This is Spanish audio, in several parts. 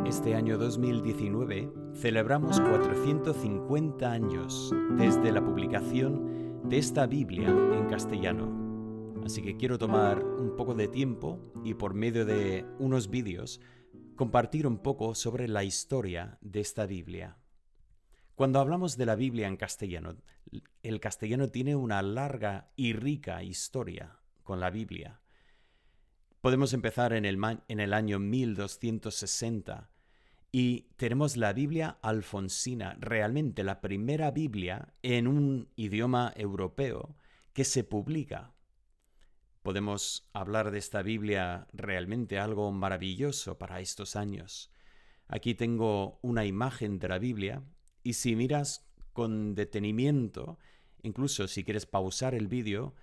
Este año 2019 celebramos 450 años desde la publicación de esta Biblia en castellano. Así que quiero tomar un poco de tiempo y por medio de unos vídeos compartir un poco sobre la historia de esta Biblia. Cuando hablamos de la Biblia en castellano, el castellano tiene una larga y rica historia con la Biblia. Podemos empezar en el año 1260 y tenemos la Biblia alfonsina, realmente la primera Biblia en un idioma europeo que se publica. Podemos hablar de esta Biblia realmente algo maravilloso para estos años. Aquí tengo una imagen de la Biblia y si miras con detenimiento, incluso si quieres pausar el vídeo,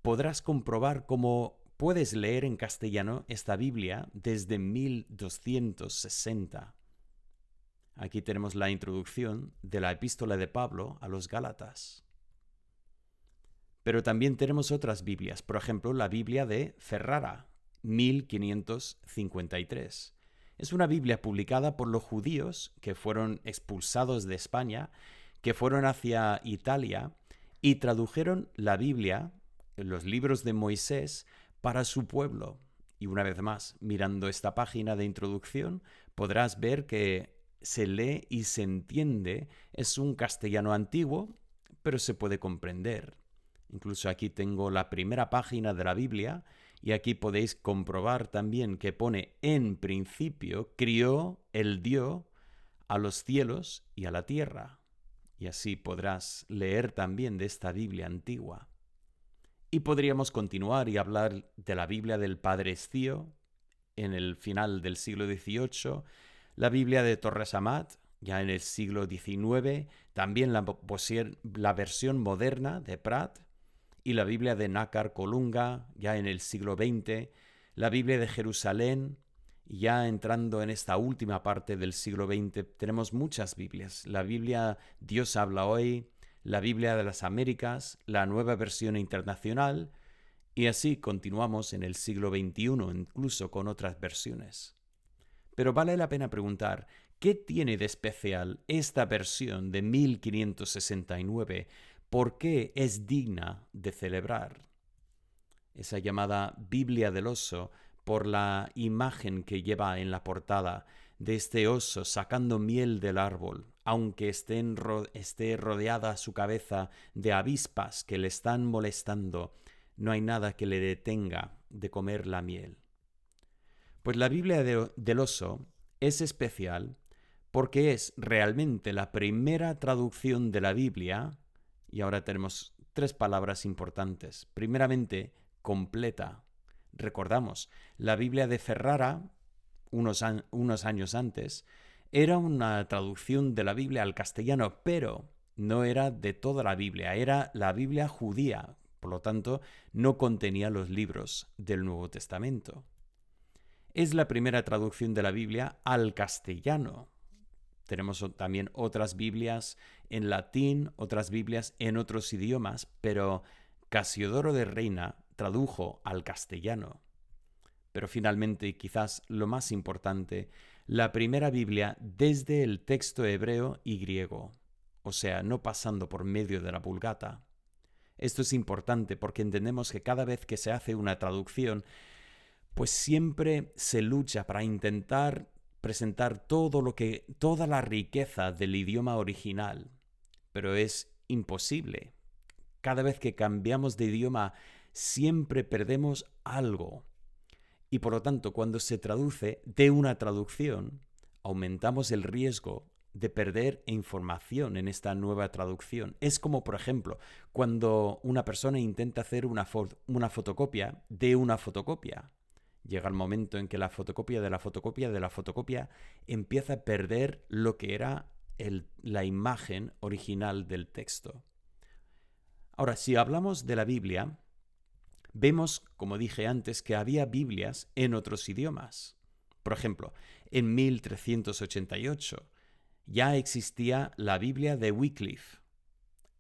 podrás comprobar cómo puedes leer en castellano esta Biblia desde 1260. Aquí tenemos la introducción de la epístola de Pablo a los Gálatas. Pero también tenemos otras Biblias, por ejemplo, la Biblia de Ferrara, 1553. Es una Biblia publicada por los judíos que fueron expulsados de España, que fueron hacia Italia y tradujeron la Biblia, los libros de Moisés, para su pueblo. Y una vez más, mirando esta página de introducción, podrás ver que se lee y se entiende. Es un castellano antiguo, pero se puede comprender. Incluso aquí tengo la primera página de la Biblia y aquí podéis comprobar también que pone en principio, crió, él dio a los cielos y a la tierra. Y así podrás leer también de esta Biblia antigua. Y podríamos continuar y hablar de la Biblia del Padre Escío en el final del siglo XVIII, la Biblia de Torres Amat ya en el siglo XIX, también la versión moderna de Prat y la Biblia de Nácar Colunga ya en el siglo XX, la Biblia de Jerusalén. Ya entrando en esta última parte del siglo XX tenemos muchas Biblias. La Biblia Dios habla hoy, la Biblia de las Américas, la nueva versión internacional, y así continuamos en el siglo XXI, incluso con otras versiones. Pero vale la pena preguntar, ¿qué tiene de especial esta versión de 1569? ¿Por qué es digna de celebrar? Esa llamada Biblia del oso, por la imagen que lleva en la portada de este oso sacando miel del árbol, aunque esté rodeada su cabeza de avispas que le están molestando, no hay nada que le detenga de comer la miel. Pues la Biblia del oso es especial porque es realmente la primera traducción de la Biblia, y ahora tenemos tres palabras importantes. Primeramente, completa. Recordamos, la Biblia de Ferrara, unos años antes, era una traducción de la Biblia al castellano, pero no era de toda la Biblia, era la Biblia judía, por lo tanto, no contenía los libros del Nuevo Testamento. Es la primera traducción de la Biblia al castellano. Tenemos también otras Biblias en latín, otras Biblias en otros idiomas, pero Casiodoro de Reina tradujo al castellano. Pero finalmente, quizás lo más importante, la primera Biblia desde el texto hebreo y griego, o sea, no pasando por medio de la Vulgata. Esto es importante porque entendemos que cada vez que se hace una traducción, pues siempre se lucha para intentar presentar toda la riqueza del idioma original, pero es imposible. Cada vez que cambiamos de idioma, siempre perdemos algo. Y por lo tanto, cuando se traduce de una traducción, aumentamos el riesgo de perder información en esta nueva traducción. Es como, por ejemplo, cuando una persona intenta hacer una fotocopia de una fotocopia. Llega el momento en que la fotocopia de la fotocopia de la fotocopia empieza a perder lo que era la imagen original del texto. Ahora, si hablamos de la Biblia, vemos, como dije antes, que había Biblias en otros idiomas. Por ejemplo, en 1388 ya existía la Biblia de Wycliffe.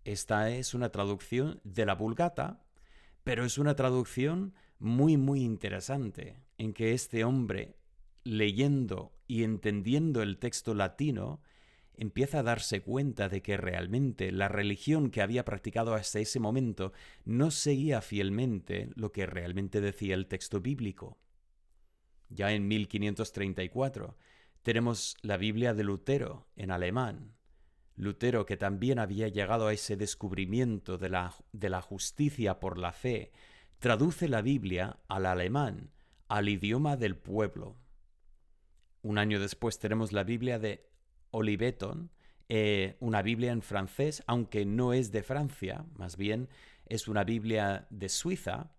Esta es una traducción de la Vulgata, pero es una traducción muy, muy interesante, en que este hombre leyendo y entendiendo el texto latino, empieza a darse cuenta de que realmente la religión que había practicado hasta ese momento no seguía fielmente lo que realmente decía el texto bíblico. Ya en 1534 tenemos la Biblia de Lutero en alemán. Lutero, que también había llegado a ese descubrimiento de la justicia por la fe, traduce la Biblia al alemán, al idioma del pueblo. Un año después tenemos la Biblia de Oliveton, una Biblia en francés, aunque no es de Francia, más bien es una Biblia de Suiza,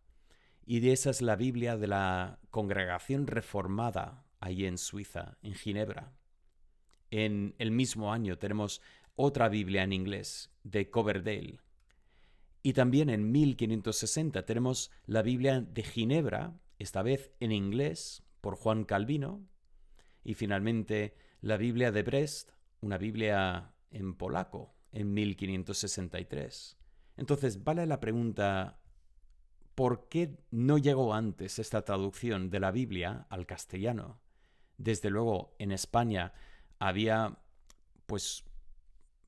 y esa es la Biblia de la Congregación Reformada, allí en Suiza, en Ginebra. En el mismo año tenemos otra Biblia en inglés, de Coverdale. Y también en 1560 tenemos la Biblia de Ginebra, esta vez en inglés, por Juan Calvino. Y finalmente la Biblia de Brest, una Biblia en polaco, en 1563. Entonces, vale la pregunta, ¿por qué no llegó antes esta traducción de la Biblia al castellano? Desde luego, en España había, pues,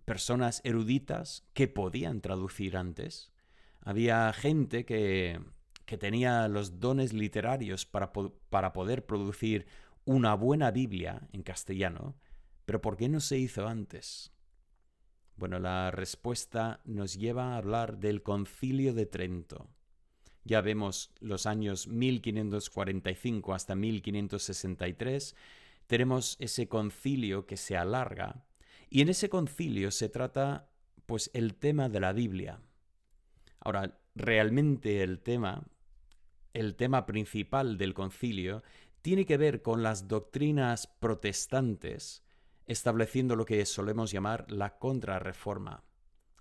personas eruditas que podían traducir antes. Había gente que tenía los dones literarios para poder producir una buena Biblia en castellano, pero ¿por qué no se hizo antes? Bueno, la respuesta nos lleva a hablar del Concilio de Trento. Ya vemos los años 1545 hasta 1563, tenemos ese concilio que se alarga, y en ese concilio se trata, pues, el tema de la Biblia. Ahora, realmente el tema principal del concilio tiene que ver con las doctrinas protestantes, estableciendo lo que solemos llamar la contrarreforma.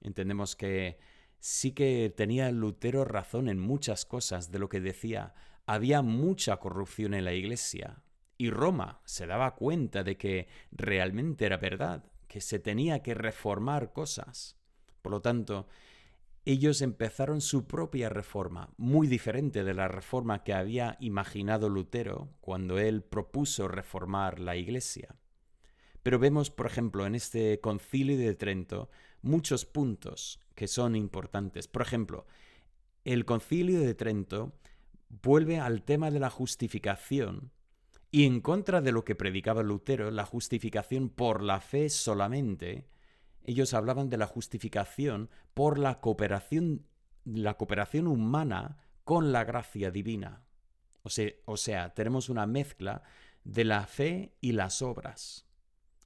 Entendemos que sí que tenía Lutero razón en muchas cosas de lo que decía. Había mucha corrupción en la Iglesia y Roma se daba cuenta de que realmente era verdad, que se tenía que reformar cosas. Por lo tanto, ellos empezaron su propia reforma, muy diferente de la reforma que había imaginado Lutero cuando él propuso reformar la Iglesia. Pero vemos, por ejemplo, en este Concilio de Trento, muchos puntos que son importantes. Por ejemplo, el Concilio de Trento vuelve al tema de la justificación y, en contra de lo que predicaba Lutero, la justificación por la fe solamente, ellos hablaban de la justificación por la cooperación humana con la gracia divina. O sea, tenemos una mezcla de la fe y las obras.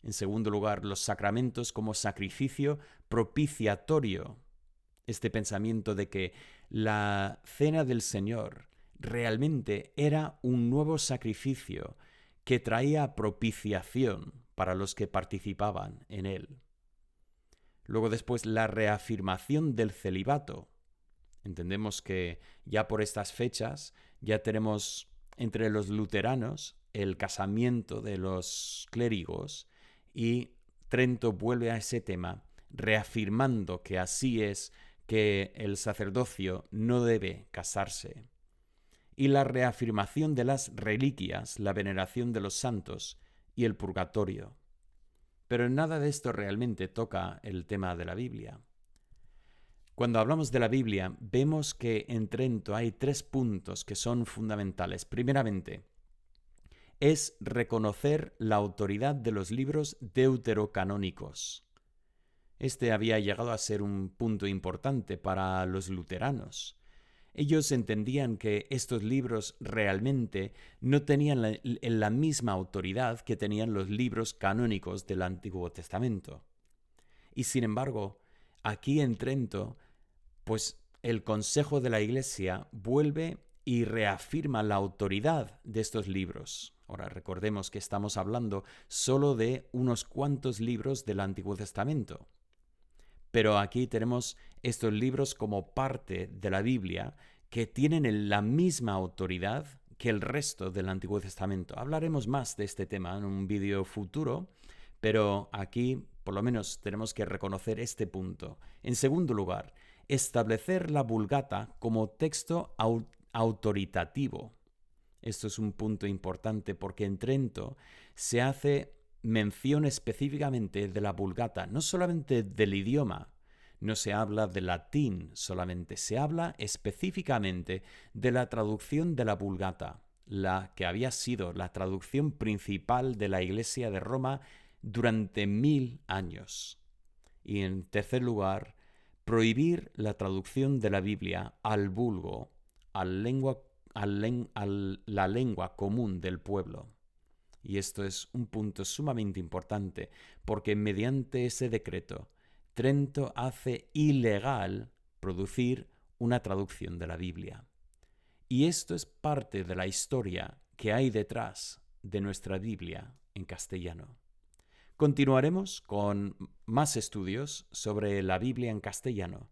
En segundo lugar, los sacramentos como sacrificio propiciatorio. Este pensamiento de que la cena del Señor realmente era un nuevo sacrificio que traía propiciación para los que participaban en él. Luego después la reafirmación del celibato. Entendemos que ya por estas fechas ya tenemos entre los luteranos el casamiento de los clérigos y Trento vuelve a ese tema reafirmando que así es, que el sacerdocio no debe casarse. Y la reafirmación de las reliquias, la veneración de los santos y el purgatorio. Pero nada de esto realmente toca el tema de la Biblia. Cuando hablamos de la Biblia, vemos que en Trento hay 3 puntos que son fundamentales. Primeramente, es reconocer la autoridad de los libros deuterocanónicos. Este había llegado a ser un punto importante para los luteranos. Ellos entendían que estos libros realmente no tenían la misma autoridad que tenían los libros canónicos del Antiguo Testamento. Y sin embargo, aquí en Trento, pues el Consejo de la Iglesia vuelve y reafirma la autoridad de estos libros. Ahora, recordemos que estamos hablando solo de unos cuantos libros del Antiguo Testamento. Pero aquí tenemos estos libros como parte de la Biblia que tienen la misma autoridad que el resto del Antiguo Testamento. Hablaremos más de este tema en un vídeo futuro, pero aquí por lo menos tenemos que reconocer este punto. En segundo lugar, establecer la Vulgata como texto autoritativo. Esto es un punto importante porque en Trento se hace mención específicamente de la Vulgata, no solamente del idioma, no se habla de latín solamente, se habla específicamente de la traducción de la Vulgata, la que había sido la traducción principal de la Iglesia de Roma durante 1000 años. Y en tercer lugar, prohibir la traducción de la Biblia al vulgo, a la lengua común del pueblo. Y esto es un punto sumamente importante, porque mediante ese decreto, Trento hace ilegal producir una traducción de la Biblia. Y esto es parte de la historia que hay detrás de nuestra Biblia en castellano. Continuaremos con más estudios sobre la Biblia en castellano,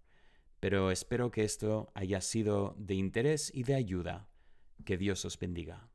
pero espero que esto haya sido de interés y de ayuda. Que Dios os bendiga.